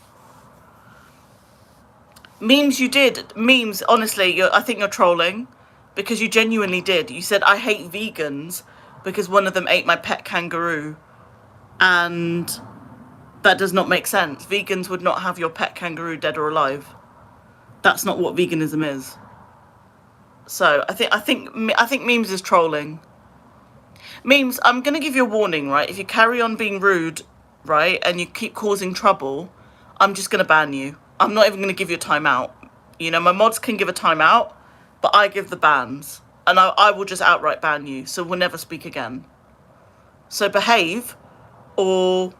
Memes, you did. Memes, honestly, I think you're trolling, because you genuinely did. You said, I hate vegans because one of them ate my pet kangaroo, and that does not make sense. Vegans would not have your pet kangaroo dead or alive. That's not what veganism is. So I think memes is trolling. Memes, I'm going to give you a warning, right? If you carry on being rude, right, and you keep causing trouble, I'm just going to ban you. I'm not even going to give you a timeout. You know, my mods can give a timeout, but I give the bans. And I will just outright ban you, so we'll never speak again. So behave, or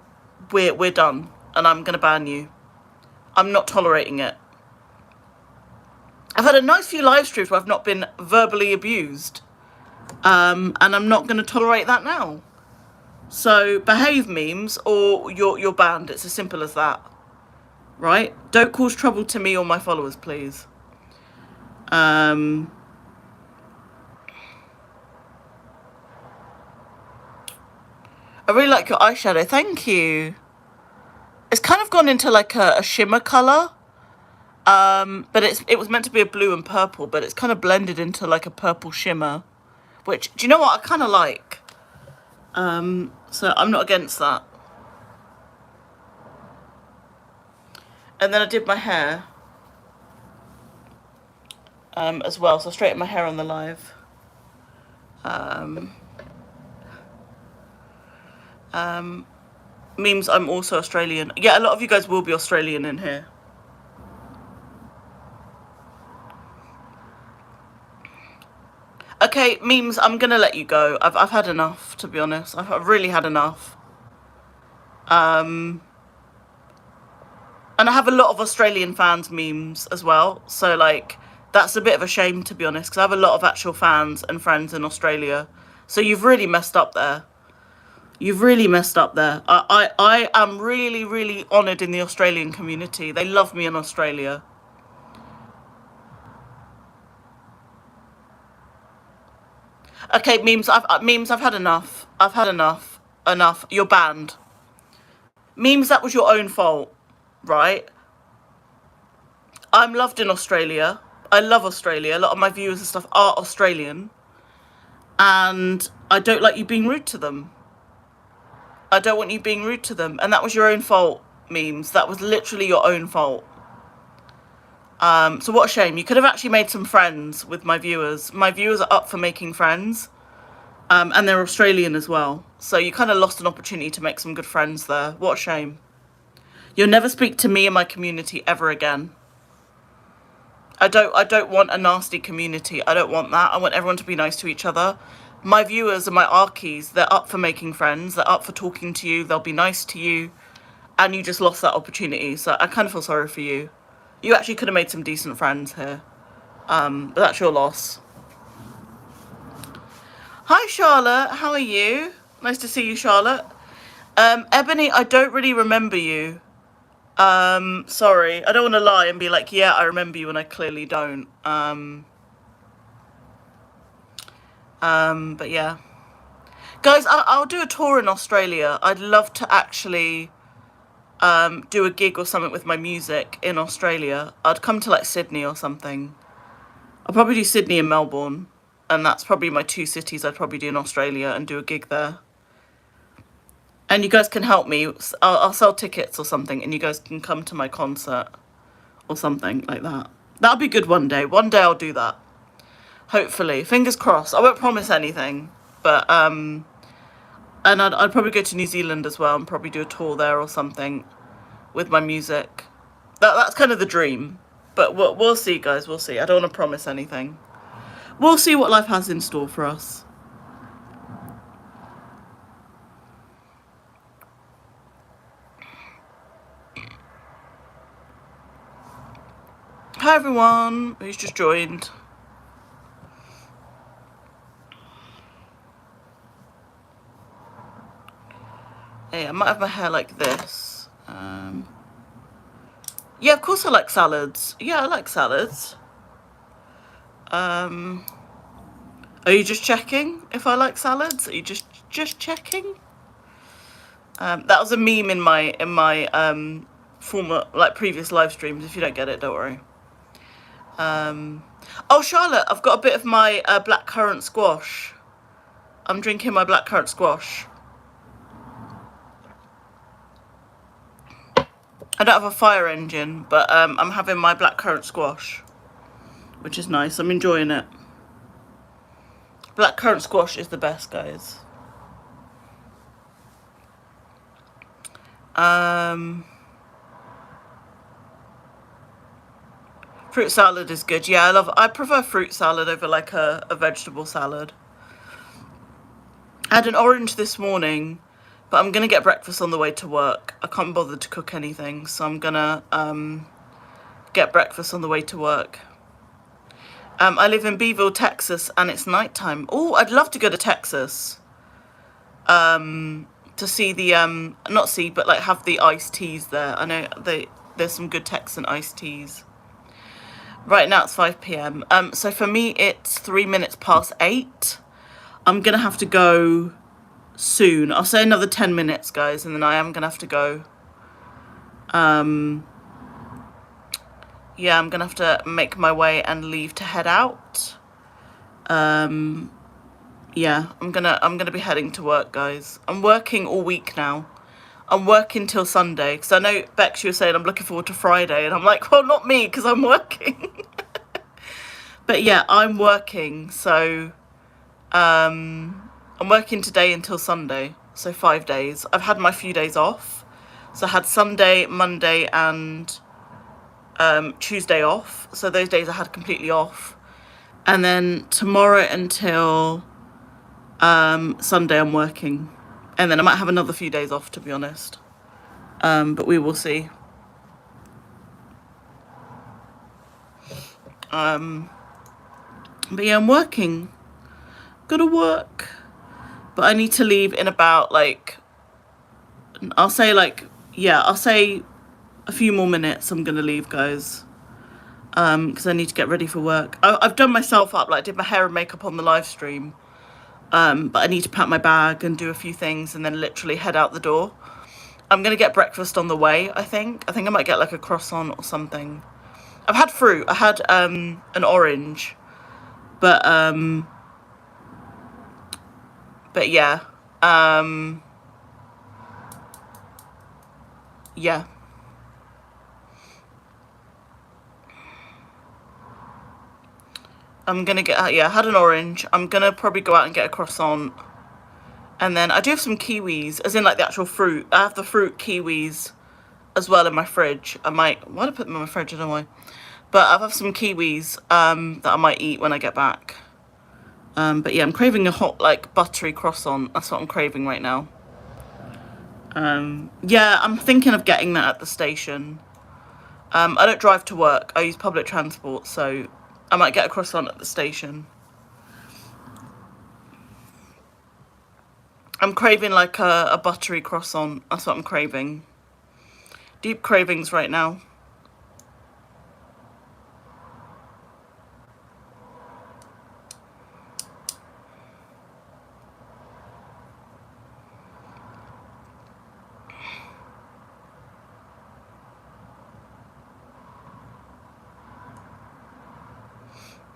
we're done, and I'm going to ban you. I'm not tolerating it. I've had a nice few live streams where I've not been verbally abused. And I'm not going to tolerate that now. So behave, memes, or you're banned. It's as simple as that. Right? Don't cause trouble to me or my followers, please. I really like your eyeshadow. Thank you. It's kind of gone into like a shimmer colour. But it was meant to be a blue and purple, but it's kind of blended into like a purple shimmer. Which, do you know what? I kind of like. So I'm not against that. And then I did my hair. As well, so I straightened my hair on the live. Memes, I'm also Australian. Yeah, a lot of you guys will be Australian in here. Okay, memes, I'm gonna let you go. I've had enough, to be honest. I've really had enough. And I have a lot of Australian fans memes as well. So, like, that's a bit of a shame, to be honest, because I have a lot of actual fans and friends in Australia. So you've really messed up there. You've really messed up there. I am really, really honoured in the Australian community. They love me in Australia. Okay, memes, I've had enough. I've had enough. Enough. You're banned. Memes, that was your own fault, right? I'm loved in Australia. I love Australia. A lot of my viewers and stuff are Australian. And I don't like you being rude to them. I don't want you being rude to them. And that was your own fault, memes. That was literally your own fault. So what a shame. You could have actually made some friends with my viewers. My viewers are up for making friends. And they're Australian as well. So you kind of lost an opportunity to make some good friends there. What a shame. You'll never speak to me and my community ever again. I don't want a nasty community. I don't want that. I want everyone to be nice to each other. My viewers and my Arkies, they're up for making friends. They're up for talking to you. They'll be nice to you. And you just lost that opportunity. So I kind of feel sorry for you. You actually could have made some decent friends here. But that's your loss. Hi, Charlotte. How are you? Nice to see you, Charlotte. Ebony, I don't really remember you. Sorry. I don't want to lie and be like, yeah, I remember you when I clearly don't. But yeah. Guys, I'll do a tour in Australia. I'd love to actually do a gig or something with my music in Australia. I'd come to like Sydney or something. I'll probably do Sydney and Melbourne. And that's probably my two cities I'd probably do in Australia and do a gig there. And you guys can help me. I'll sell tickets or something and you guys can come to my concert or something like that. That'll be good one day. One day I'll do that. Hopefully. Fingers crossed. I won't promise anything. But, and I'd probably go to New Zealand as well and probably do a tour there or something with my music. That's kind of the dream. But we'll see, guys. We'll see. I don't want to promise anything. We'll see what life has in store for us. Hi everyone who's just joined. Hey, I might have my hair like this. Yeah, of course I like salads. Yeah, I like salads. Are you just checking if I like salads? Are you just checking? That was a meme in my former, like, previous live streams. If you don't get it, don't worry. Oh, Charlotte, I've got a bit of my blackcurrant squash. I'm drinking my blackcurrant squash. I don't have a fire engine, but I'm having my blackcurrant squash, which is nice. I'm enjoying it. Blackcurrant squash is the best, guys. Fruit salad is good. Yeah, I prefer fruit salad over like a vegetable salad. I had an orange this morning, but I'm gonna get breakfast on the way to work. I can't bother to cook anything, so I'm gonna get breakfast on the way to work. I live in Beeville, Texas, and it's nighttime. Oh, I'd love to go to Texas. To see the not see, but like have the iced teas there. I know there's some good Texan iced teas. Right now it's 5 p.m. So for me it's 3 minutes past 8. I'm gonna have to go soon. I'll say another 10 minutes, guys, and then I am gonna have to go. Yeah, I'm gonna have to make my way and leave to head out. Yeah, I'm gonna be heading to work, guys. I'm working all week now. I'm working till Sunday, because I know Bex, you were saying I'm looking forward to Friday, and I'm like, well, not me, because I'm working. But yeah, I'm working, so I'm working today until Sunday, so 5 days. I've had my few days off, so I had Sunday, Monday, and Tuesday off, so those days I had completely off. And then tomorrow until Sunday I'm working, and then I might have another few days off, to be honest, but we will see. But yeah, I'm working, gotta work, but I need to leave in about like, I'll say a few more minutes. I'm gonna leave, guys, because I need to get ready for work. I've done myself up, like did my hair and makeup on the live stream, but I need to pack my bag and do a few things and then literally head out the door. I'm gonna get breakfast on the way. I think I might get like a croissant or something. I've had fruit. I had an orange, but yeah, yeah. I'm gonna get, yeah, I had an orange. I'm gonna probably go out and get a croissant. And then I do have some kiwis, as in like the actual fruit. I have the fruit kiwis as well in my fridge. Why did I put them in my fridge? I don't know why. But I have some kiwis that I might eat when I get back. But yeah, I'm craving a hot, like, buttery croissant. That's what I'm craving right now. Yeah, I'm thinking of getting that at the station. I don't drive to work. I use public transport, so I might get a croissant at the station. I'm craving like a buttery croissant. That's what I'm craving. Deep cravings right now.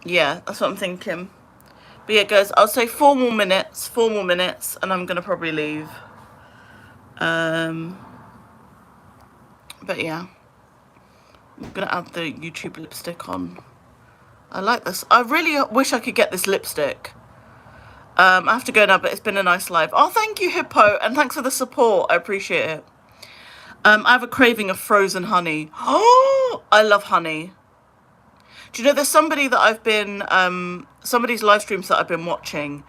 Yeah, that's what I'm thinking. But yeah, guys, I'll say 4 more minutes, and I'm gonna probably leave. But yeah, I'm gonna add the YouTube lipstick on. I like this. I really wish I could get this lipstick. I have to go now, but it's been a nice live. Oh, thank you, Hippo, and thanks for the support. I appreciate it. I have a craving of frozen honey. Oh, I love honey. Do you know there's somebody that I've been, somebody's live streams that I've been watching,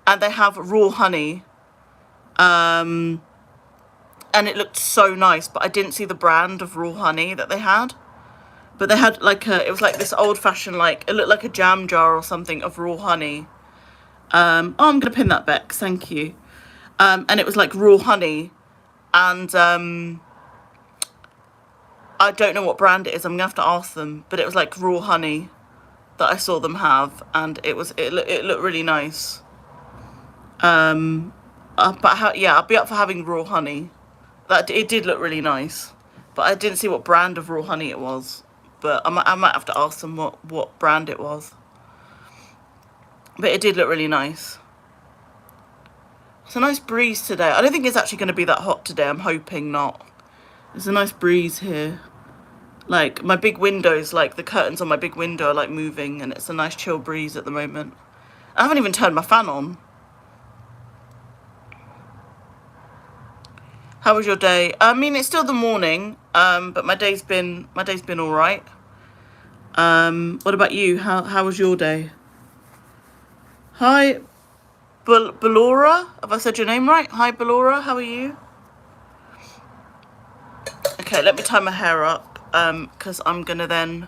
and they have raw honey, and it looked so nice, but I didn't see the brand of raw honey that they had. But they had like it was like this old-fashioned, like, it looked like a jam jar or something of raw honey. Oh, I'm going to pin that back, thank you. And it was like raw honey, and I don't know what brand it is. I'm gonna have to ask them, but it was like raw honey that I saw them have, and it looked really nice. Yeah, I'll be up for having raw honey. It did look really nice, but I didn't see what brand of raw honey it was. But I might have to ask them what brand it was. But it did look really nice. It's a nice breeze today. I don't think it's actually going to be that hot today. I'm hoping not. There's a nice breeze here. Like, my big windows, like, the curtains on my big window are, like, moving, and it's a nice chill breeze at the moment. I haven't even turned my fan on. How was your day? I mean, it's still the morning, but my day's been all right. What about you? How was your day? Hi, Ballora. Have I said your name right? Hi, Ballora. How are you? Okay, let me tie my hair up, because I'm gonna then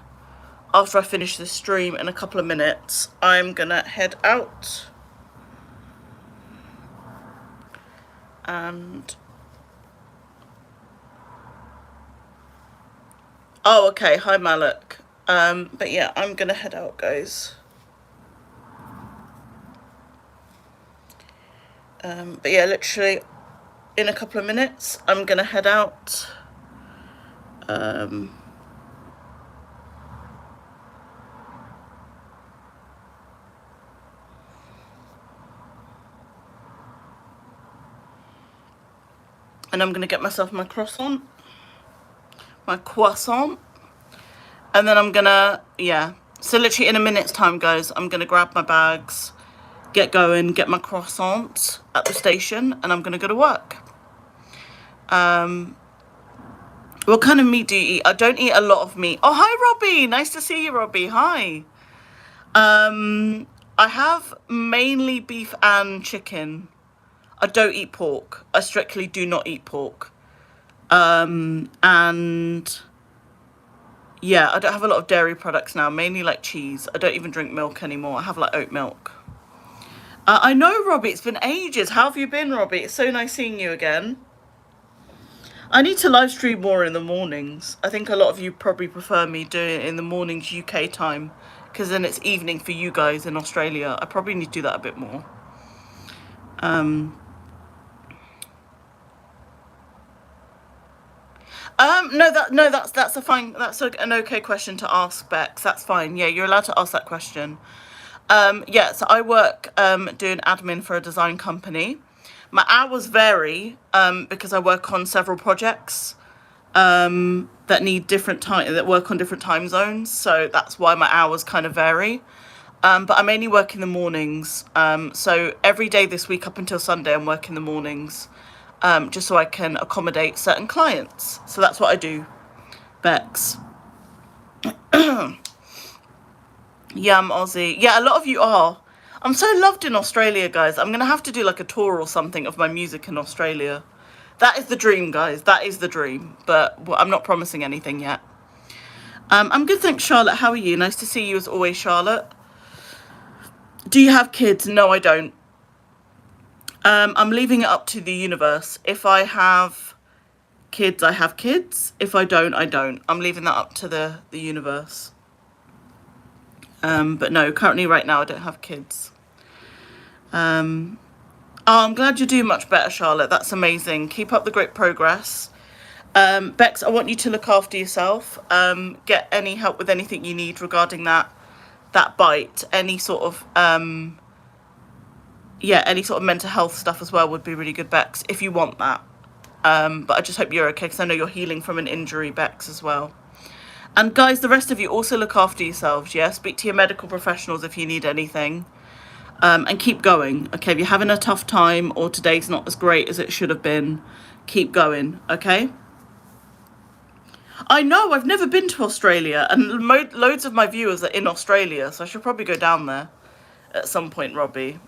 after I finish this stream in a couple of minutes, I'm gonna head out and oh, okay, hi Malik. But yeah, I'm gonna head out, guys. But yeah, literally in a couple of minutes, I'm gonna head out. And I'm gonna get myself my croissant. And then I'm gonna, yeah. So literally in a minute's time, guys, I'm gonna grab my bags, get going, get my croissant at the station, and I'm gonna go to work. What kind of meat do you eat? I don't eat a lot of meat. Oh, hi, Robbie. Nice to see you, Robbie. Hi. I have mainly beef and chicken. I don't eat pork. I strictly do not eat pork. And yeah, I don't have a lot of dairy products now, mainly like cheese. I don't even drink milk anymore. I have like oat milk. I know, Robbie, it's been ages. How have you been, Robbie? It's so nice seeing you again. I need to live stream more in the mornings. I think a lot of you probably prefer me doing it in the mornings UK time, because then it's evening for you guys in Australia. I probably need to do that a bit more. No, that's a fine, that's an okay question to ask, Bex. That's fine. Yeah, you're allowed to ask that question. Yeah, so I work doing admin for a design company. My hours vary because I work on several projects that need different time, that work on different time zones. So that's why my hours kind of vary. But I mainly work in the mornings. So every day this week up until Sunday, I'm working the mornings. Just so I can accommodate certain clients. So that's what I do, Bex. Yeah, I'm Aussie. Yeah, a lot of you are. I'm so loved in Australia, guys. I'm going to have to do like a tour or something of my music in Australia. That is the dream, guys. That is the dream. But well, I'm not promising anything yet. I'm good, thanks, Charlotte. How are you? Nice to see you as always, Charlotte. Do you have kids? No, I don't. I'm leaving it up to the universe. If I have kids, I have kids. If I don't, I don't. I'm leaving that up to the universe. But no, currently right now I don't have kids. Oh, I'm glad you're doing much better, Charlotte. That's amazing. Keep up the great progress. Bex, I want you to look after yourself. Get any help with anything you need regarding that bite. Any sort of yeah, any sort of mental health stuff as well would be really good, Bex, if you want that. But I just hope you're okay, because I know you're healing from an injury, Bex, as well. And guys, the rest of you also look after yourselves, yeah? Speak to your medical professionals if you need anything. And keep going, okay? If you're having a tough time or today's not as great as it should have been, keep going, okay? I know, I've never been to Australia, and loads of my viewers are in Australia, so I should probably go down there at some point, Robbie.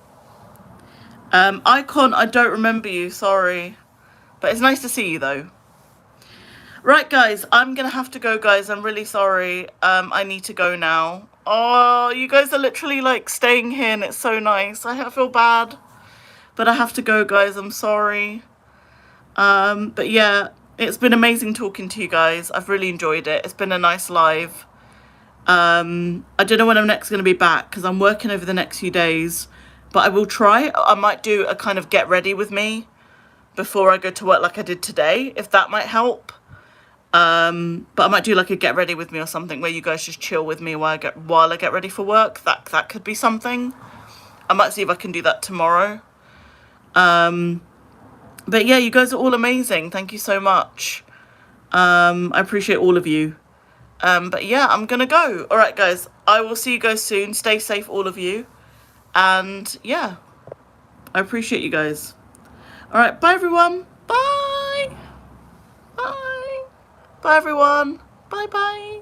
Icon, I don't remember you, sorry. But it's nice to see you, though. Right, guys, I'm going to have to go, guys. I'm really sorry. I need to go now. Oh, you guys are literally, like, staying here, and it's so nice. I feel bad. But I have to go, guys. I'm sorry. But, yeah, it's been amazing talking to you guys. I've really enjoyed it. It's been a nice live. I don't know when I'm next going to be back, because I'm working over the next few days. But I will try. I might do a kind of get ready with me before I go to work like I did today, if that might help. But I might do like a get ready with me or something where you guys just chill with me while I get ready for work. That could be something. I might see if I can do that tomorrow. But yeah, you guys are all amazing. Thank you so much. I appreciate all of you. But yeah, I'm gonna go. All right, guys. I will see you guys soon. Stay safe, all of you. And yeah, I appreciate you guys. All right, bye everyone. Bye. Bye. Bye everyone. Bye bye.